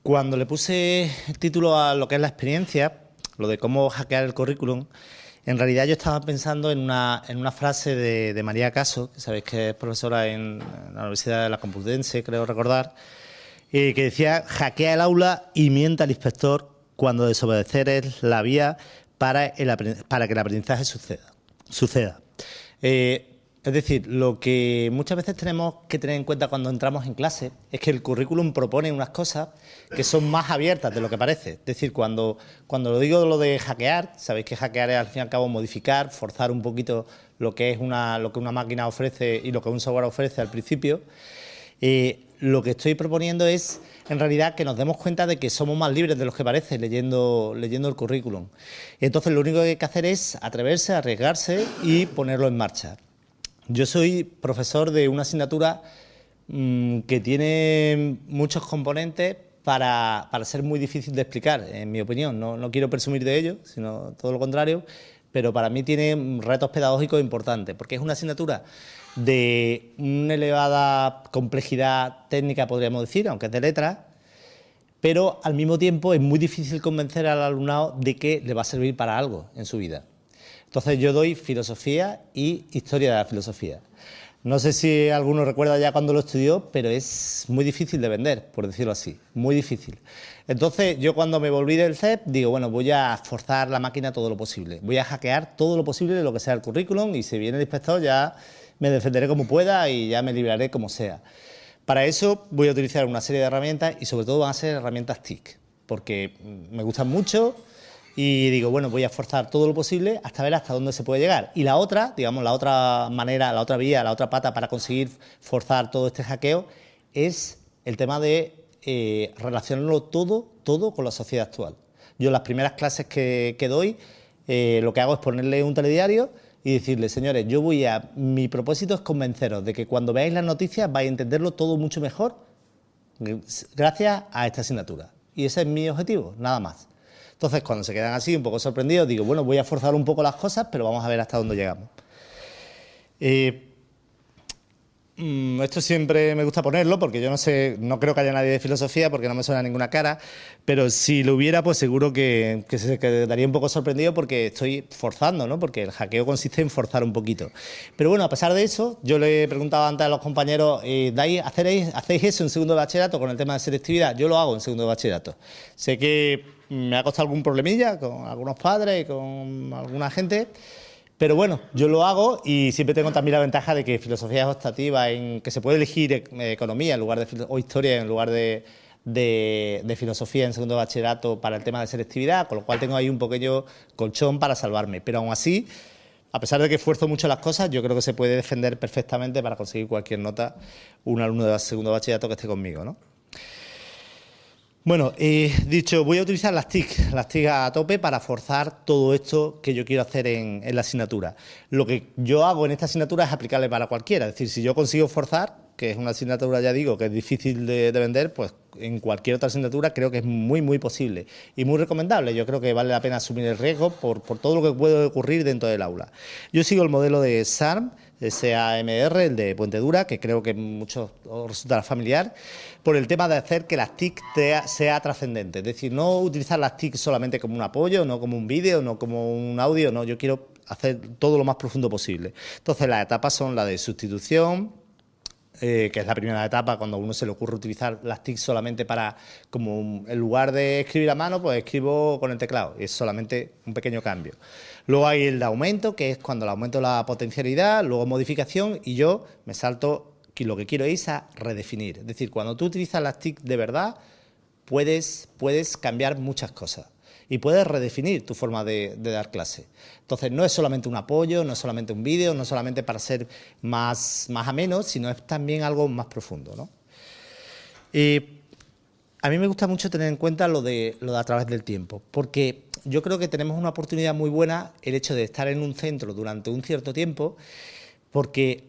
Cuando le puse título a lo que es la experiencia, lo de cómo hackear el currículum, en realidad yo estaba pensando en una frase de María Caso, que sabéis que es profesora en la Universidad de la Complutense, creo recordar, que decía: hackea el aula y mienta al inspector cuando desobedecer es la vía para que el aprendizaje suceda. Es decir, lo que muchas veces tenemos que tener en cuenta cuando entramos en clase es que el currículum propone unas cosas que son más abiertas de lo que parece. Es decir, cuando lo digo lo de hackear, sabéis que hackear es al fin y al cabo modificar, forzar un poquito lo que una máquina ofrece y lo que un software ofrece al principio. Lo que estoy proponiendo es, en realidad, que nos demos cuenta de que somos más libres de lo que parece leyendo el currículum. Entonces, lo único que hay que hacer es atreverse, arriesgarse y ponerlo en marcha. Yo soy profesor de una asignatura que tiene muchos componentes para ser muy difícil de explicar, en mi opinión. No quiero presumir de ello, sino todo lo contrario, pero para mí tiene retos pedagógicos importantes, porque es una asignatura de una elevada complejidad técnica, podríamos decir, aunque es de letras, pero al mismo tiempo es muy difícil convencer al alumnado de que le va a servir para algo en su vida. Entonces yo doy filosofía y historia de la filosofía. No sé si alguno recuerda ya cuando lo estudió, pero es muy difícil de vender, por decirlo así, muy difícil. Entonces yo cuando me volví del CEP digo, bueno, voy a forzar la máquina todo lo posible, voy a hackear todo lo posible de lo que sea el currículum y si viene el inspector ya me defenderé como pueda y ya me libraré como sea. Para eso voy a utilizar una serie de herramientas y sobre todo van a ser herramientas TIC, porque me gustan mucho. Y digo, bueno, voy a forzar todo lo posible hasta ver hasta dónde se puede llegar. Y la otra, digamos, la otra manera, la otra vía, la otra pata para conseguir forzar todo este hackeo es el tema de relacionarlo todo con la sociedad actual. Yo en las primeras clases que doy, lo que hago es ponerle un telediario y decirle, señores, mi propósito es convenceros de que cuando veáis las noticias vais a entenderlo todo mucho mejor gracias a esta asignatura. Y ese es mi objetivo, nada más. Entonces, cuando se quedan así, un poco sorprendidos, digo, bueno, voy a forzar un poco las cosas, pero vamos a ver hasta dónde llegamos. Esto siempre me gusta ponerlo, porque yo no creo que haya nadie de filosofía, porque no me suena ninguna cara, pero si lo hubiera, pues seguro que se quedaría un poco sorprendido porque estoy forzando, ¿no? Porque el hackeo consiste en forzar un poquito. Pero bueno, a pesar de eso, yo le he preguntado antes a los compañeros, ¿hacéis eso en segundo de bachillerato con el tema de selectividad? Yo lo hago en segundo de bachillerato. Sé que me ha costado algún problemilla con algunos padres y con alguna gente, pero bueno, yo lo hago y siempre tengo también la ventaja de que filosofía es optativa, en que se puede elegir economía en lugar o historia en lugar de filosofía en segundo de bachillerato para el tema de selectividad, con lo cual tengo ahí un pequeño colchón para salvarme. Pero aún así, a pesar de que esfuerzo mucho las cosas, yo creo que se puede defender perfectamente para conseguir cualquier nota un alumno de segundo de bachillerato que esté conmigo, ¿no? Bueno, dicho, voy a utilizar las TIC a tope para forzar todo esto que yo quiero hacer en la asignatura. Lo que yo hago en esta asignatura es aplicable para cualquiera. Es decir, si yo consigo forzar, que es una asignatura, ya digo, que es difícil de vender, pues en cualquier otra asignatura creo que es muy, muy posible y muy recomendable. Yo creo que vale la pena asumir el riesgo por todo lo que puede ocurrir dentro del aula. Yo sigo el modelo de SARM, SAMR, el de Puente Dura, que creo que muchos os resultará familiar, por el tema de hacer que las TIC sea trascendente. Es decir, no utilizar las TIC solamente como un apoyo, no como un vídeo, no como un audio, no, yo quiero hacer todo lo más profundo posible. Entonces las etapas son la de sustitución, que es la primera etapa cuando a uno se le ocurre utilizar las TIC solamente para, en lugar de escribir a mano, pues escribo con el teclado, es solamente un pequeño cambio. Luego hay el de aumento, que es cuando le aumento la potencialidad, luego modificación y yo me salto, que lo que quiero es a redefinir. Es decir, cuando tú utilizas las TIC de verdad, puedes cambiar muchas cosas y puedes redefinir tu forma de dar clase. Entonces, no es solamente un apoyo, no es solamente un vídeo, no es solamente para ser más ameno, sino es también algo más profundo, ¿no? A mí me gusta mucho tener en cuenta lo de a través del tiempo, porque yo creo que tenemos una oportunidad muy buena el hecho de estar en un centro durante un cierto tiempo, porque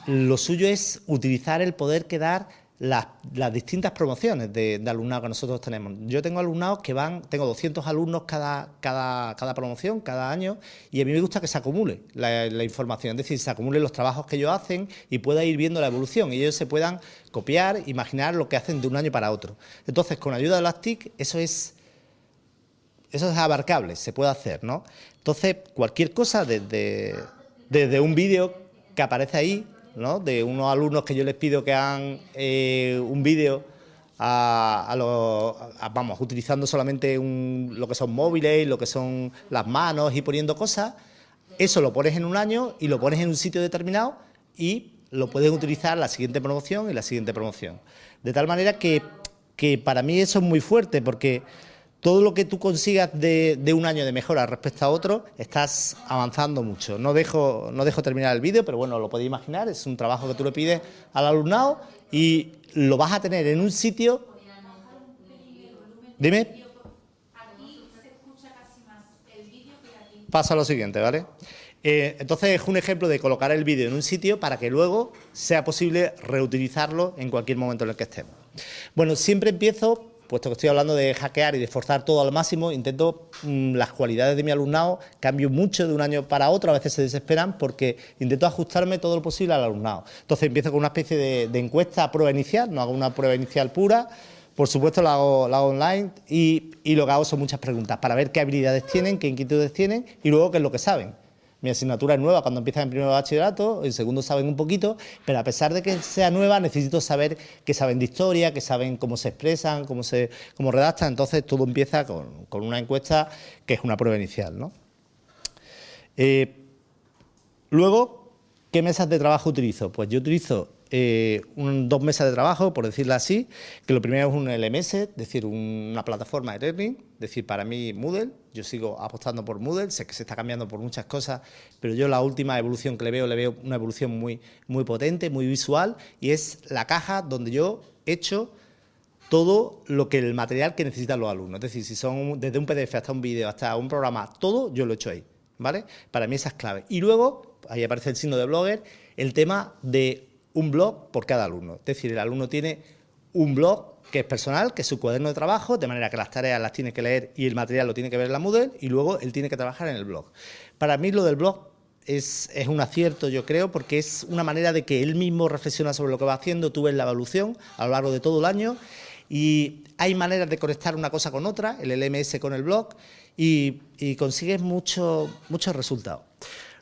lo suyo es utilizar el poder que da las distintas promociones de alumnado que nosotros tenemos. Yo tengo alumnados que tengo 200 alumnos cada promoción, cada año, y a mí me gusta que se acumule la información, es decir, se acumulen los trabajos que ellos hacen y pueda ir viendo la evolución y ellos se puedan copiar, imaginar lo que hacen de un año para otro. Entonces, con ayuda de las TIC, eso es abarcable, se puede hacer, ¿no? Entonces, cualquier cosa, desde un vídeo que aparece ahí, ¿no?, de unos alumnos que yo les pido que hagan un vídeo vamos, utilizando solamente lo que son móviles, lo que son las manos y poniendo cosas, eso lo pones en un año y lo pones en un sitio determinado y lo puedes utilizar la siguiente promoción y la siguiente promoción. De tal manera que para mí eso es muy fuerte, porque todo lo que tú consigas de un año de mejora respecto a otro, estás avanzando mucho. No dejo terminar el vídeo, pero bueno, lo podéis imaginar, es un trabajo que tú le pides al alumnado y lo vas a tener en un sitio. Dime. Aquí se escucha casi más el vídeo que aquí. Pasa lo siguiente, ¿vale? Entonces es un ejemplo de colocar el vídeo en un sitio para que luego sea posible reutilizarlo en cualquier momento en el que estemos. Bueno, siempre empiezo, puesto que estoy hablando de hackear y de esforzar todo al máximo, intento las cualidades de mi alumnado, cambio mucho de un año para otro, a veces se desesperan porque intento ajustarme todo lo posible al alumnado. Entonces empiezo con una especie de encuesta a prueba inicial, no hago una prueba inicial pura, por supuesto la hago online y lo que hago son muchas preguntas para ver qué habilidades tienen, qué inquietudes tienen y luego qué es lo que saben. Mi asignatura es nueva cuando empiezan en primero de bachillerato, en segundo saben un poquito, pero a pesar de que sea nueva necesito saber que saben de historia, que saben cómo se expresan, cómo redactan. Entonces todo empieza con una encuesta que es una prueba inicial, ¿no? Luego, ¿qué mesas de trabajo utilizo? Pues yo utilizo 2 mesas de trabajo, por decirlo así, que lo primero es un LMS, es decir, una plataforma de learning, es decir, para mí Moodle, yo sigo apostando por Moodle, sé que se está cambiando por muchas cosas, pero yo la última evolución que le veo una evolución muy, muy potente, muy visual, y es la caja donde yo he hecho todo el material que necesitan los alumnos, es decir, si son desde un PDF hasta un vídeo, hasta un programa, todo yo lo he hecho ahí, ¿vale? Para mí esa es clave. Y luego, ahí aparece el signo de blogger, el tema de un blog por cada alumno. Es decir, el alumno tiene un blog que es personal, que es su cuaderno de trabajo, de manera que las tareas las tiene que leer y el material lo tiene que ver en la Moodle y luego él tiene que trabajar en el blog. Para mí lo del blog es un acierto, yo creo, porque es una manera de que él mismo reflexiona sobre lo que va haciendo, tú ves la evolución a lo largo de todo el año y hay maneras de conectar una cosa con otra, el LMS con el blog, y consigues muchos resultados.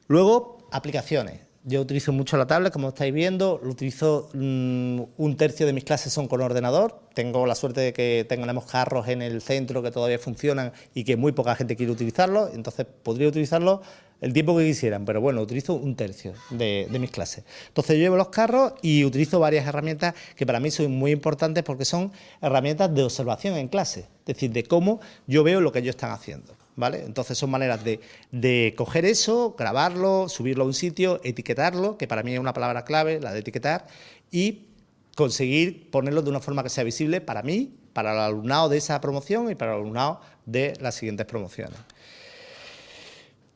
Luego, aplicaciones. Yo utilizo mucho la tablet, como estáis viendo, lo utilizo, 1/3 de mis clases son con ordenador, tengo la suerte de que tenemos carros en el centro que todavía funcionan y que muy poca gente quiere utilizarlo, entonces podría utilizarlo el tiempo que quisieran, pero bueno, utilizo 1/3 de mis clases. Entonces yo llevo los carros y utilizo varias herramientas que para mí son muy importantes porque son herramientas de observación en clase, es decir, de cómo yo veo lo que ellos están haciendo. ¿Vale? Entonces son maneras de coger eso, grabarlo, subirlo a un sitio, etiquetarlo, que para mí es una palabra clave, la de etiquetar, y conseguir ponerlo de una forma que sea visible para mí, para el alumnado de esa promoción y para el alumnado de las siguientes promociones.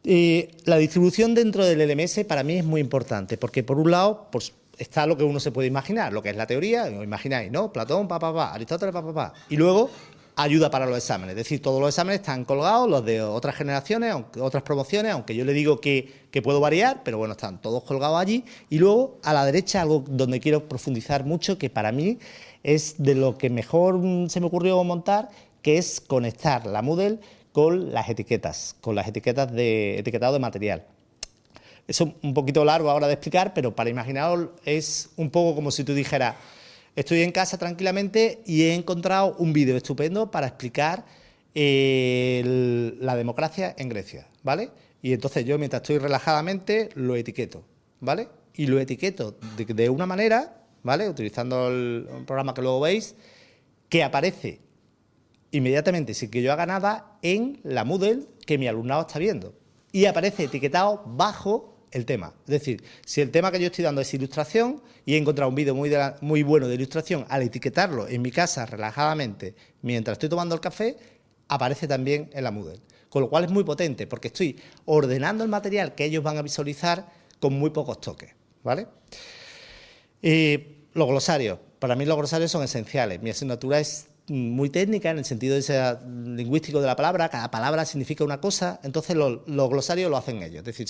La distribución dentro del LMS para mí es muy importante, porque por un lado pues, está lo que uno se puede imaginar, lo que es la teoría, os imagináis, ¿no? Platón, Aristóteles, y luego ayuda para los exámenes, es decir, todos los exámenes están colgados, los de otras generaciones, otras promociones, aunque yo le digo que puedo variar, pero bueno, están todos colgados allí. Y luego, a la derecha, algo donde quiero profundizar mucho, que para mí es de lo que mejor se me ocurrió montar, que es conectar la Moodle con las etiquetas de etiquetado de material. Eso es un poquito largo ahora de explicar, pero para imaginaros es un poco como si tú dijeras: estoy en casa tranquilamente y he encontrado un vídeo estupendo para explicar la democracia en Grecia, ¿vale? Y entonces yo, mientras estoy relajadamente, lo etiqueto, ¿vale? Y lo etiqueto de una manera, ¿vale? Utilizando el programa que luego veis, que aparece inmediatamente, sin que yo haga nada, en la Moodle que mi alumnado está viendo. Y aparece etiquetado bajo el tema. Es decir, si el tema que yo estoy dando es ilustración y he encontrado un vídeo muy bueno de ilustración, al etiquetarlo en mi casa relajadamente mientras estoy tomando el café, aparece también en la Moodle. Con lo cual es muy potente porque estoy ordenando el material que ellos van a visualizar con muy pocos toques, ¿vale? Los glosarios. para mí los glosarios son esenciales. Mi asignatura es muy técnica en el sentido lingüístico de la palabra, cada palabra significa una cosa, entonces los glosarios lo hacen ellos, es decir,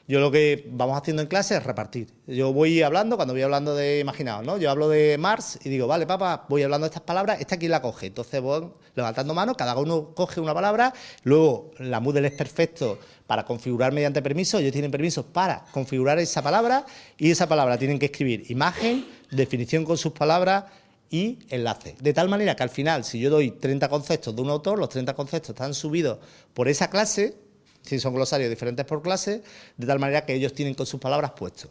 yo lo que vamos haciendo en clase es repartir. Yo voy hablando, cuando voy hablando de, imaginaos, ¿no? Yo hablo de Marx y digo, vale, papá, voy hablando de estas palabras, ¿esta quién la coge? Entonces voy levantando manos, cada uno coge una palabra, luego la Moodle es perfecto para configurar mediante permisos, ellos tienen permisos para configurar esa palabra y esa palabra tienen que escribir imagen, definición con sus palabras y enlace. De tal manera que al final, si yo doy 30 conceptos de un autor, los 30 conceptos están subidos por esa clase, si son glosarios diferentes por clase, de tal manera que ellos tienen con sus palabras puestos.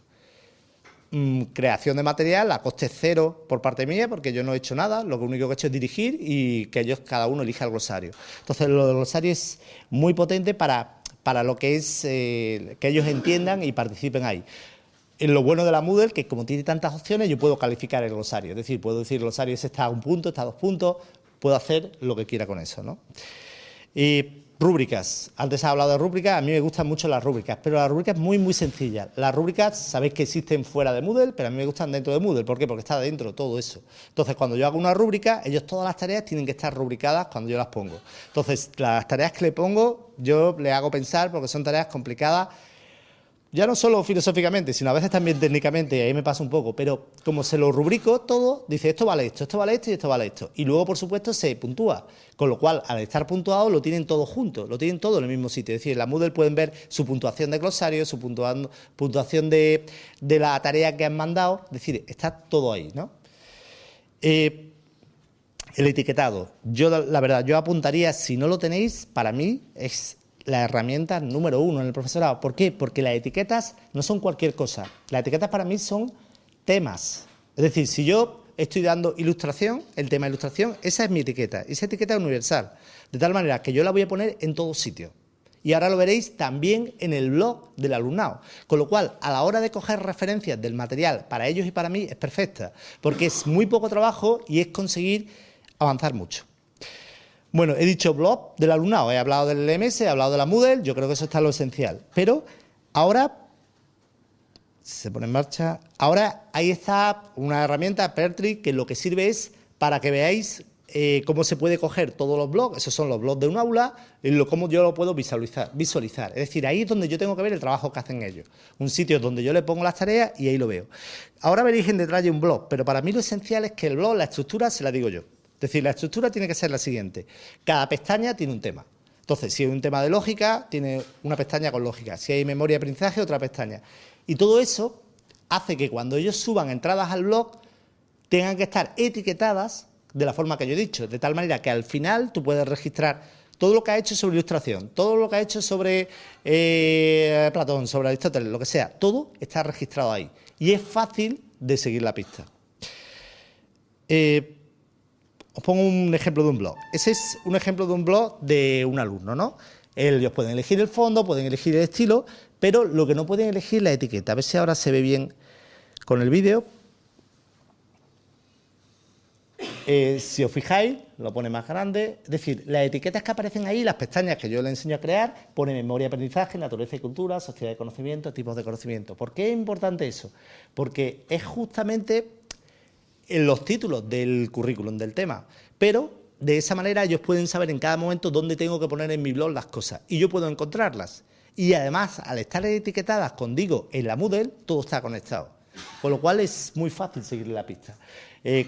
Creación de material a coste cero por parte mía, porque yo no he hecho nada, lo único que he hecho es dirigir y que ellos cada uno elija el glosario. Entonces, lo del glosario es muy potente para lo que es que ellos entiendan y participen ahí. En lo bueno de la Moodle, que como tiene tantas opciones, yo puedo calificar el glosario. Es decir, puedo decir el glosario ese está a 1 punto, está a 2 puntos, puedo hacer lo que quiera con eso, ¿no? Y rúbricas. Antes he hablado de rúbricas, a mí me gustan mucho las rúbricas, pero la rúbrica es muy, muy sencilla. Las rúbricas, sabéis que existen fuera de Moodle, pero a mí me gustan dentro de Moodle. ¿Por qué? Porque está dentro todo eso. Entonces, cuando yo hago una rúbrica, ellos todas las tareas tienen que estar rubricadas cuando yo las pongo. Entonces, las tareas que le pongo, yo le hago pensar porque son tareas complicadas, ya no solo filosóficamente, sino a veces también técnicamente, y ahí me pasa un poco, pero como se lo rubrico todo, dice esto vale esto vale esto y esto vale esto. Y luego, por supuesto, se puntúa, con lo cual, al estar puntuado, lo tienen todo junto, lo tienen todo en el mismo sitio. Es decir, en la Moodle pueden ver su puntuación de glosario, su puntuación de la tarea que han mandado, es decir, está todo ahí, ¿no? El etiquetado, la verdad, yo apuntaría, si no lo tenéis, para mí es la herramienta número 1 en el profesorado. ¿Por qué? Porque las etiquetas no son cualquier cosa. Las etiquetas para mí son temas. Es decir, si yo estoy dando ilustración, el tema ilustración, esa es mi etiqueta. Esa etiqueta es universal. De tal manera que yo la voy a poner en todos sitios. Y ahora lo veréis también en el blog del alumnado. Con lo cual, a la hora de coger referencias del material para ellos y para mí, es perfecta. Porque es muy poco trabajo y es conseguir avanzar mucho. Bueno, he dicho blog del alumnado, he hablado del LMS, he hablado de la Moodle, yo creo que eso está lo esencial. Pero ahora se pone en marcha. Ahora ahí está una herramienta, Pertri, que lo que sirve es para que veáis cómo se puede coger todos los blogs, esos son los blogs de un aula, y cómo yo lo puedo visualizar. Es decir, ahí es donde yo tengo que ver el trabajo que hacen ellos. Un sitio donde yo le pongo las tareas y ahí lo veo. Ahora veréis en detalle un blog, pero para mí lo esencial es que el blog, la estructura, se la digo yo. Es decir, la estructura tiene que ser la siguiente. Cada pestaña tiene un tema. Entonces, si hay un tema de lógica, tiene una pestaña con lógica. Si hay memoria de aprendizaje, otra pestaña. Y todo eso hace que cuando ellos suban entradas al blog, tengan que estar etiquetadas de la forma que yo he dicho. De tal manera que al final tú puedes registrar todo lo que ha hecho sobre ilustración, todo lo que ha hecho sobre Platón, sobre Aristóteles, lo que sea. Todo está registrado ahí. Y es fácil de seguir la pista. Os pongo un ejemplo de un blog. Ese es un ejemplo de un blog de un alumno, ¿no? Ellos pueden elegir el fondo, pueden elegir el estilo, pero lo que no pueden elegir es la etiqueta. A ver si ahora se ve bien con el vídeo. Si os fijáis, lo pone más grande. Es decir, las etiquetas que aparecen ahí, las pestañas que yo le enseño a crear, pone memoria, aprendizaje, naturaleza y cultura, sociedad de conocimiento, tipos de conocimiento. ¿Por qué es importante eso? Porque es justamente en los títulos del currículum del tema, pero de esa manera ellos pueden saber en cada momento dónde tengo que poner en mi blog las cosas y yo puedo encontrarlas. Y además, al estar etiquetadas con Digo en la Moodle, todo está conectado, con lo cual es muy fácil seguir la pista.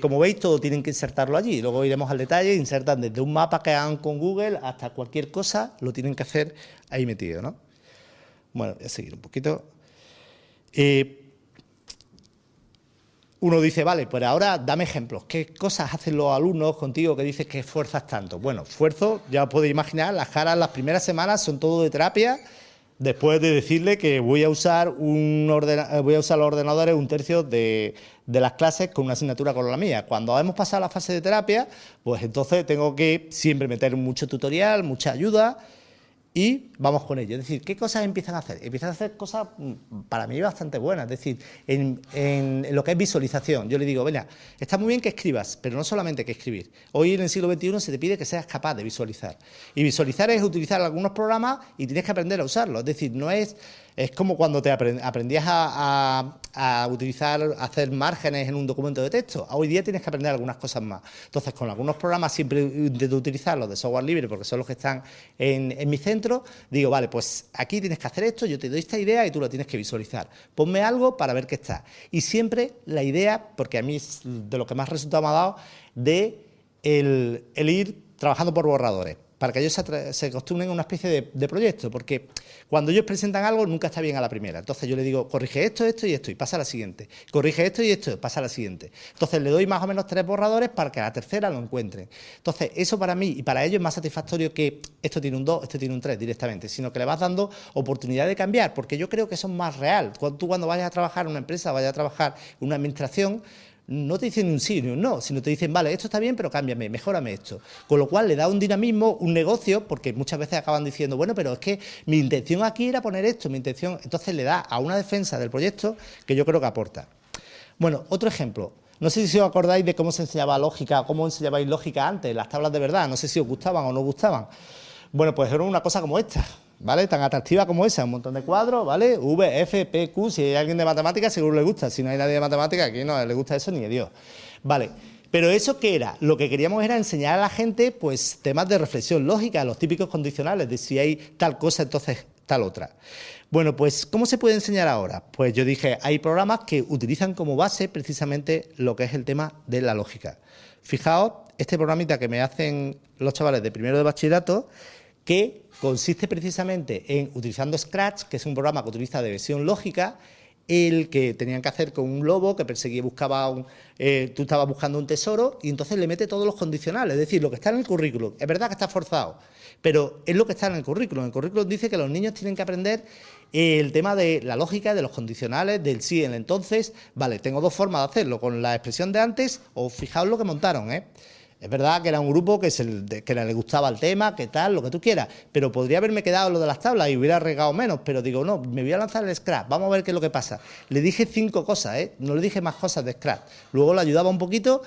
Como veis, todo tienen que insertarlo allí, luego iremos al detalle, insertan desde un mapa que hagan con Google hasta cualquier cosa, lo tienen que hacer ahí metido, ¿no? Bueno, voy a seguir un poquito. Uno dice, vale, pues ahora dame ejemplos. ¿Qué cosas hacen los alumnos contigo que dices que esfuerzas tanto? Bueno, esfuerzo, ya os podéis imaginar, las caras las primeras semanas son todo de terapia, después de decirle que voy a usar los ordenadores 1/3 de las clases con una asignatura con la mía. Cuando hemos pasado la fase de terapia, pues entonces tengo que siempre meter mucho tutorial, mucha ayuda y vamos con ello. Es decir, ¿qué cosas empiezan a hacer? Empiezan a hacer cosas para mí bastante buenas. Es decir, en lo que es visualización, yo le digo, venga, está muy bien que escribas, pero no solamente que escribir. Hoy en el siglo XXI se te pide que seas capaz de visualizar. Y visualizar es utilizar algunos programas y tienes que aprender a usarlos. Es decir, no es... Es como cuando te aprendías a utilizar, a hacer márgenes en un documento de texto. Hoy día tienes que aprender algunas cosas más. Entonces, con algunos programas siempre intento utilizar los de software libre porque son los que están en mi centro. Digo, vale, pues aquí tienes que hacer esto, yo te doy esta idea y tú la tienes que visualizar. Ponme algo para ver qué está. Y siempre la idea, porque a mí es de lo que más resultado me ha dado, de el ir trabajando por borradores, para que ellos se acostumbren a una especie de proyecto, porque cuando ellos presentan algo nunca está bien a la primera. Entonces yo le digo, corrige esto, esto y esto, y pasa a la siguiente. Corrige esto y esto, pasa a la siguiente. Entonces le doy más o menos 3 borradores para que a la tercera lo encuentren. Entonces eso para mí y para ellos es más satisfactorio que esto tiene un 2, esto tiene un 3 directamente, sino que le vas dando oportunidad de cambiar, porque yo creo que eso es más real. Cuando vayas a trabajar en una empresa, vayas a trabajar en una administración, no te dicen un sí ni un no, sino te dicen, vale, esto está bien, pero cámbiame, mejórame esto. Con lo cual le da un dinamismo, un negocio, porque muchas veces acaban diciendo, bueno, pero es que mi intención aquí era poner esto, mi intención... Entonces le da a una defensa del proyecto que yo creo que aporta. Bueno, otro ejemplo. No sé si os acordáis de cómo se enseñaba lógica, cómo enseñabais lógica antes, las tablas de verdad, no sé si os gustaban o no gustaban. Bueno, pues era una cosa como esta, ¿vale? Tan atractiva como esa, un montón de cuadros, ¿vale? V, F, P, Q, si hay alguien de matemáticas seguro le gusta, si no hay nadie de matemáticas aquí no le gusta eso ni a Dios, ¿vale? Pero ¿eso qué era? Lo que queríamos era enseñar a la gente, pues, temas de reflexión lógica, los típicos condicionales, de si hay tal cosa, entonces tal otra. Bueno, pues, ¿cómo se puede enseñar ahora? Pues yo dije, hay programas que utilizan como base precisamente lo que es el tema de la lógica. Fijaos, este programita que me hacen los chavales de primero de bachillerato, que consiste precisamente en, utilizando Scratch, que es un programa que utiliza de versión lógica, el que tenían que hacer con un lobo que perseguía, buscaba tú estabas buscando un tesoro y entonces le mete todos los condicionales, es decir, lo que está en el currículum. Es verdad que está forzado, pero es lo que está en el currículum. El currículum dice que los niños tienen que aprender el tema de la lógica, de los condicionales, del sí, el entonces. Vale, tengo 2 formas de hacerlo, con la expresión de antes o fijaos lo que montaron, ¿eh? Es verdad que era un grupo que le gustaba el tema, que tal, lo que tú quieras, pero podría haberme quedado lo de las tablas y hubiera regado menos, pero digo, no, me voy a lanzar el Scratch, vamos a ver qué es lo que pasa. Le dije 5 cosas, no le dije más cosas de Scratch. Luego le ayudaba un poquito,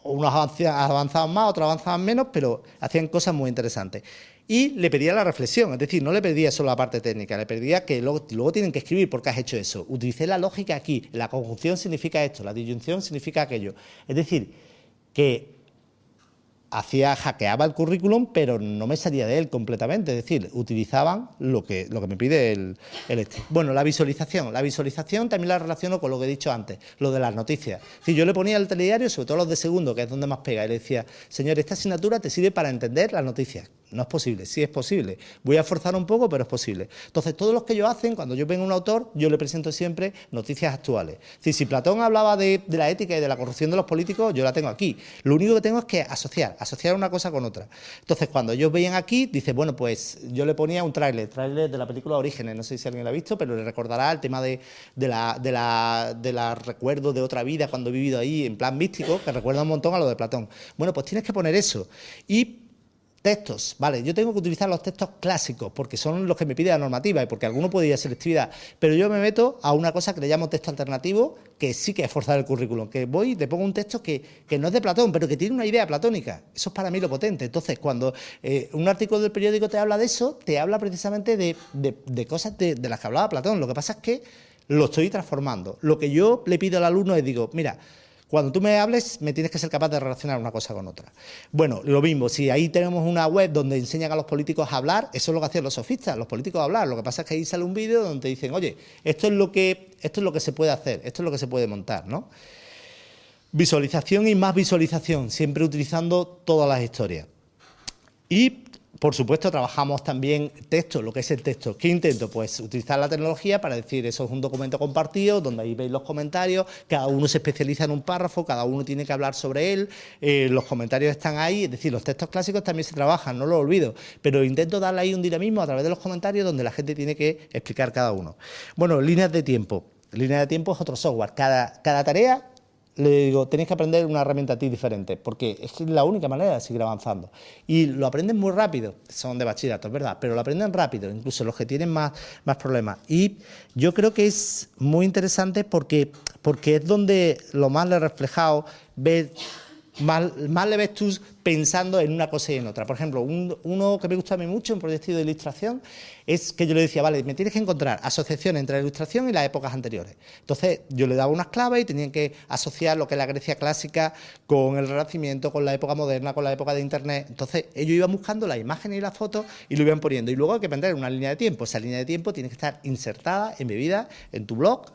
unos avanzaban más, otros avanzaban menos, pero hacían cosas muy interesantes. Y le pedía la reflexión, es decir, no le pedía solo la parte técnica, le pedía que luego tienen que escribir por qué has hecho eso. Utilicé la lógica aquí, la conjunción significa esto, la disyunción significa aquello. Es decir, que hackeaba el currículum, pero no me salía de él completamente, es decir, utilizaban lo que me pide el este. Bueno, la visualización también la relaciono con lo que he dicho antes, lo de las noticias. Es decir, yo le ponía el telediario, sobre todo los de segundo, que es donde más pega, y le decía, señor, esta asignatura te sirve para entender las noticias. No es posible, sí es posible. Voy a forzar un poco, pero es posible. Entonces, todos los que ellos hacen, cuando yo vengo a un autor, yo le presento siempre noticias actuales. Es decir, si Platón hablaba de la ética y de la corrupción de los políticos, yo la tengo aquí. Lo único que tengo es que asociar una cosa con otra. Entonces, cuando ellos veían aquí, dice, bueno, pues yo le ponía un tráiler de la película Orígenes, no sé si alguien lo ha visto, pero le recordará el tema de la recuerdo de otra vida cuando he vivido ahí, en plan místico, que recuerda un montón a lo de Platón. Bueno, pues tienes que poner eso. Y textos, vale, yo tengo que utilizar los textos clásicos porque son los que me pide la normativa y porque alguno puede ir a selectividad, pero yo me meto a una cosa que le llamo texto alternativo, que sí que es forzar el currículum, que voy y te pongo un texto que no es de Platón, pero que tiene una idea platónica. Eso es para mí lo potente. Entonces, cuando un artículo del periódico te habla de eso, te habla precisamente de cosas de las que hablaba Platón. Lo que pasa es que lo estoy transformando. Lo que yo le pido al alumno es, digo, mira, cuando tú me hables, me tienes que ser capaz de relacionar una cosa con otra. Bueno, lo mismo, si ahí tenemos una web donde enseñan a los políticos a hablar, eso es lo que hacían los sofistas, los políticos a hablar. Lo que pasa es que ahí sale un vídeo donde te dicen, oye, esto es lo que se puede hacer, esto es lo que se puede montar, ¿no? Visualización y más visualización, siempre utilizando todas las historias. Y, por supuesto, trabajamos también texto, lo que es el texto. ¿Qué intento? Pues utilizar la tecnología para decir, eso es un documento compartido, donde ahí veis los comentarios, cada uno se especializa en un párrafo, cada uno tiene que hablar sobre él, los comentarios están ahí, es decir, los textos clásicos también se trabajan, no lo olvido, pero intento darle ahí un dinamismo a través de los comentarios donde la gente tiene que explicar cada uno. Bueno, líneas de tiempo. Líneas de tiempo es otro software. Cada tarea le digo, tenéis que aprender una herramienta TIC diferente, porque es que es la única manera de seguir avanzando. Y lo aprenden muy rápido, son de bachillerato, es verdad, pero lo aprenden rápido, incluso los que tienen más problemas. Y yo creo que es muy interesante porque es donde lo más le he reflejado, más le ves tú pensando en una cosa y en otra. Por ejemplo, uno que me gusta a mí mucho, un proyecto de ilustración, es que yo le decía, vale, me tienes que encontrar asociaciones entre la ilustración y las épocas anteriores. Entonces, yo le daba unas claves y tenían que asociar lo que es la Grecia clásica con el Renacimiento, con la época moderna, con la época de Internet. Entonces, ellos iban buscando las imágenes y las fotos y lo iban poniendo. Y luego hay que aprender una línea de tiempo. Esa línea de tiempo tiene que estar insertada, embebida en tu blog,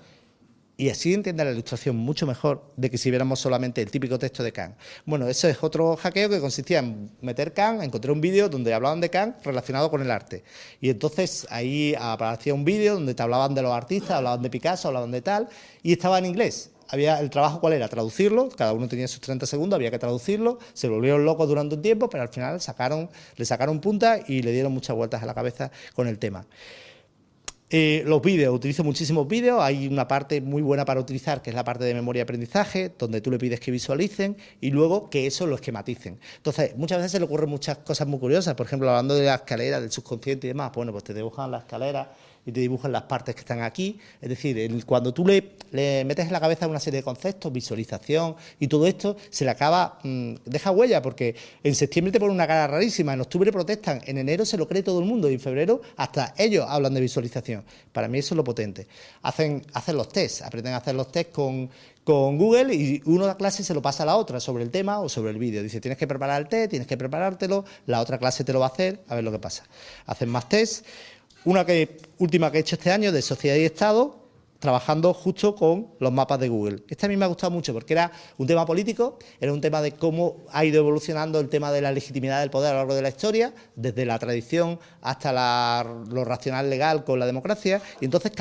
y así entiende la ilustración mucho mejor de que si viéramos solamente el típico texto de Kant. Bueno, eso es otro hackeo que consistía en meter Kant, encontré un vídeo donde hablaban de Kant relacionado con el arte. Y entonces ahí aparecía un vídeo donde te hablaban de los artistas, hablaban de Picasso, hablaban de tal, y estaba en inglés. Había el trabajo, ¿cuál era? Traducirlo, cada uno tenía sus 30 segundos, había que traducirlo, se volvieron locos durante un tiempo, pero al final le sacaron punta y le dieron muchas vueltas a la cabeza con el tema. Los vídeos, utilizo muchísimos vídeos, hay una parte muy buena para utilizar que es la parte de memoria y aprendizaje, donde tú le pides que visualicen y luego que eso lo esquematicen. Entonces, muchas veces se le ocurren muchas cosas muy curiosas, por ejemplo, hablando de la escalera, del subconsciente y demás, bueno, pues te dibujan la escalera y te dibujan las partes que están aquí, es decir, cuando tú le metes en la cabeza una serie de conceptos, visualización y todo esto, se le acaba, deja huella, porque en septiembre te ponen una cara rarísima, en octubre protestan, en enero se lo cree todo el mundo y en febrero hasta ellos hablan de visualización. Para mí eso es lo potente. Hacen los tests, aprenden a hacer los tests con Google y uno de la clase se lo pasa a la otra sobre el tema o sobre el vídeo. Dice, tienes que preparar el test, tienes que preparártelo, la otra clase te lo va a hacer, a ver lo que pasa. Hacen más tests. Una última que he hecho este año de Sociedad y Estado, trabajando justo con los mapas de Google. Este a mí me ha gustado mucho porque era un tema político, era un tema de cómo ha ido evolucionando el tema de la legitimidad del poder a lo largo de la historia, desde la tradición hasta lo racional legal con la democracia, y entonces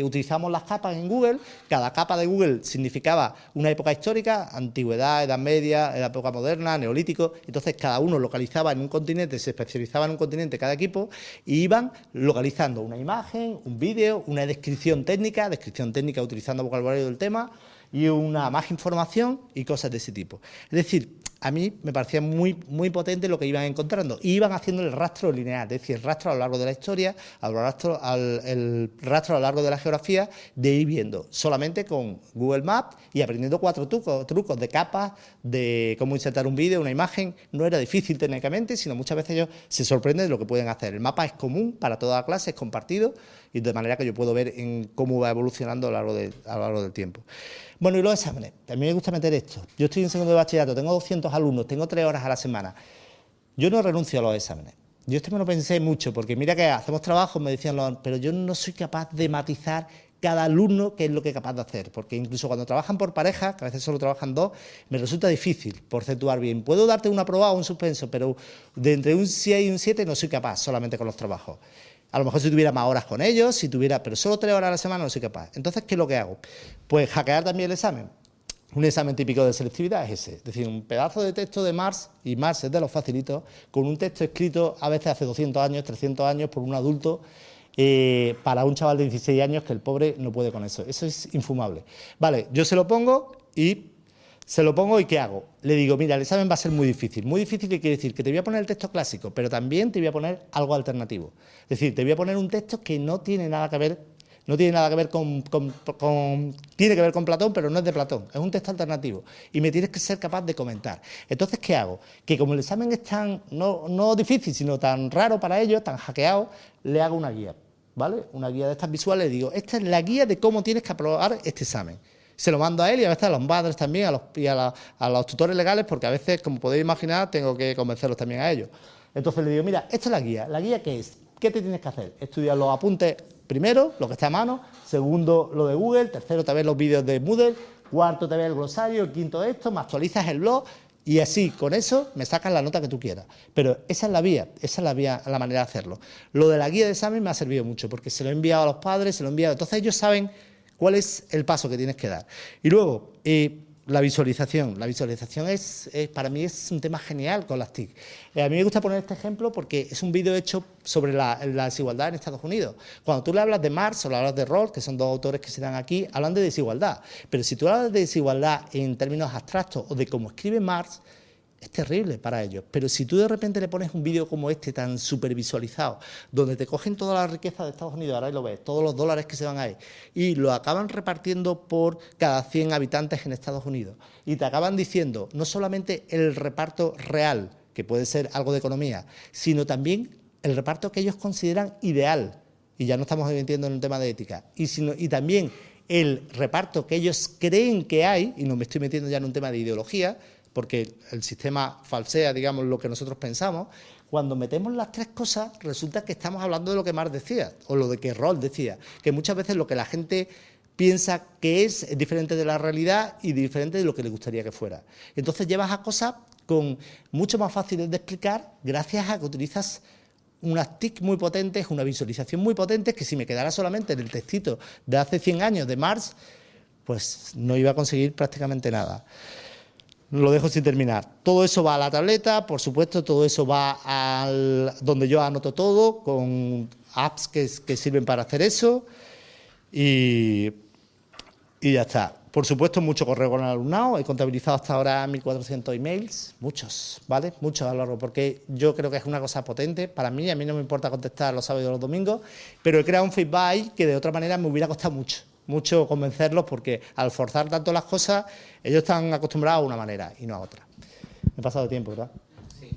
utilizamos las capas en Google, cada capa de Google significaba una época histórica, antigüedad, edad media, edad época moderna, neolítico, entonces cada uno localizaba en un continente, se especializaba en un continente cada equipo, y iban localizando una imagen, un vídeo, una descripción técnica utilizando vocabulario del tema, y más información y cosas de ese tipo. Es decir, a mí me parecía muy, muy potente lo que iban encontrando. Y iban haciendo el rastro lineal, es decir, el rastro a lo largo de la historia, el rastro a lo largo de la geografía, de ir viendo solamente con Google Maps y aprendiendo 4 trucos de capas, de cómo insertar un vídeo, una imagen. No era difícil técnicamente, sino muchas veces ellos se sorprenden de lo que pueden hacer. El mapa es común para toda la clase, es compartido, y de manera que yo puedo ver en cómo va evolucionando a lo largo del tiempo. Bueno, y los exámenes. A mí me gusta meter esto. Yo estoy en segundo de bachillerato, tengo 200 alumnos, tengo 3 horas a la semana. Yo no renuncio a los exámenes. Yo esto me lo pensé mucho, porque mira que hacemos trabajos, me decían, pero yo no soy capaz de matizar cada alumno qué es lo que es capaz de hacer, porque incluso cuando trabajan por pareja, que a veces solo trabajan 2, me resulta difícil porcentuar bien. Puedo darte una prueba o un suspenso, pero de entre un 6 y un 7 no soy capaz solamente con los trabajos. A lo mejor si tuviera más horas con ellos, pero solo 3 horas a la semana no soy capaz. Entonces, ¿qué es lo que hago? Pues hackear también el examen. Un examen típico de selectividad es ese, es decir, un pedazo de texto de Marx, y Marx es de los facilitos, con un texto escrito a veces hace 200 años, 300 años por un adulto, para un chaval de 16 años que el pobre no puede con eso. Eso es infumable. Vale, yo se lo pongo y ¿qué hago? Le digo, mira, el examen va a ser muy difícil. Muy difícil, ¿qué quiere decir? Que te voy a poner el texto clásico, pero también te voy a poner algo alternativo. Es decir, te voy a poner un texto que no tiene nada que ver, tiene que ver con Platón, pero no es de Platón, es un texto alternativo. Y me tienes que ser capaz de comentar. Entonces, ¿qué hago? Que como el examen es tan, no difícil, sino tan raro para ellos, tan hackeado, le hago una guía, ¿vale? Una guía de estas visuales, le digo, esta es la guía de cómo tienes que aprobar este examen. Se lo mando a él y a veces a los padres también, a los tutores legales, porque a veces, como podéis imaginar, tengo que convencerlos también a ellos. Entonces le digo, mira, esta es la guía. ¿La guía qué es? ¿Qué te tienes que hacer? Estudiar los apuntes primero, lo que está a mano, segundo, lo de Google, tercero, te ves los vídeos de Moodle, cuarto, te ves el glosario, quinto esto, me actualizas el blog, y así, con eso, me sacas la nota que tú quieras. Pero esa es la vía, la manera de hacerlo. Lo de la guía de examen me ha servido mucho, porque se lo he enviado a los padres, entonces ellos saben cuál es el paso que tienes que dar. Y luego, La visualización para mí es un tema genial con las TIC. A mí me gusta poner este ejemplo porque es un vídeo hecho sobre la desigualdad en Estados Unidos. Cuando tú le hablas de Marx o le hablas de Rawls, que son dos autores que se dan aquí, hablan de desigualdad. Pero si tú hablas de desigualdad en términos abstractos o de cómo escribe Marx, es terrible para ellos. Pero si tú de repente le pones un vídeo como este, tan supervisualizado, donde te cogen toda la riqueza de Estados Unidos, ahora lo ves, todos los dólares que se van ahí, y lo acaban repartiendo por cada 100 habitantes en Estados Unidos, y te acaban diciendo no solamente el reparto real, que puede ser algo de economía, sino también el reparto que ellos consideran ideal, y ya no estamos metiendo en un tema de ética, y también el reparto que ellos creen que hay, y no me estoy metiendo ya en un tema de ideología, porque el sistema falsea, digamos, lo que nosotros pensamos. Cuando metemos las tres cosas, resulta que estamos hablando de lo que Marx decía, o lo de que Rawls decía, que muchas veces lo que la gente piensa que es diferente de la realidad y diferente de lo que le gustaría que fuera. Entonces llevas a cosas mucho más fáciles de explicar gracias a que utilizas unas TIC muy potentes, una visualización muy potente, que si me quedara solamente en el textito de hace 100 años de Marx, pues no iba a conseguir prácticamente nada. Lo dejo sin terminar. Todo eso va a la tableta, por supuesto, todo eso va donde yo anoto todo, con apps que sirven para hacer eso, y ya está. Por supuesto, mucho correo con el alumnado. He contabilizado hasta ahora 1.400 emails, muchos, ¿vale? Muchos a lo largo, porque yo creo que es una cosa potente para mí. A mí no me importa contestar los sábados y los domingos, pero he creado un feedback que de otra manera me hubiera costado mucho convencerlos, porque al forzar tanto las cosas, ellos están acostumbrados a una manera y no a otra. Me he pasado de tiempo, ¿verdad? Sí.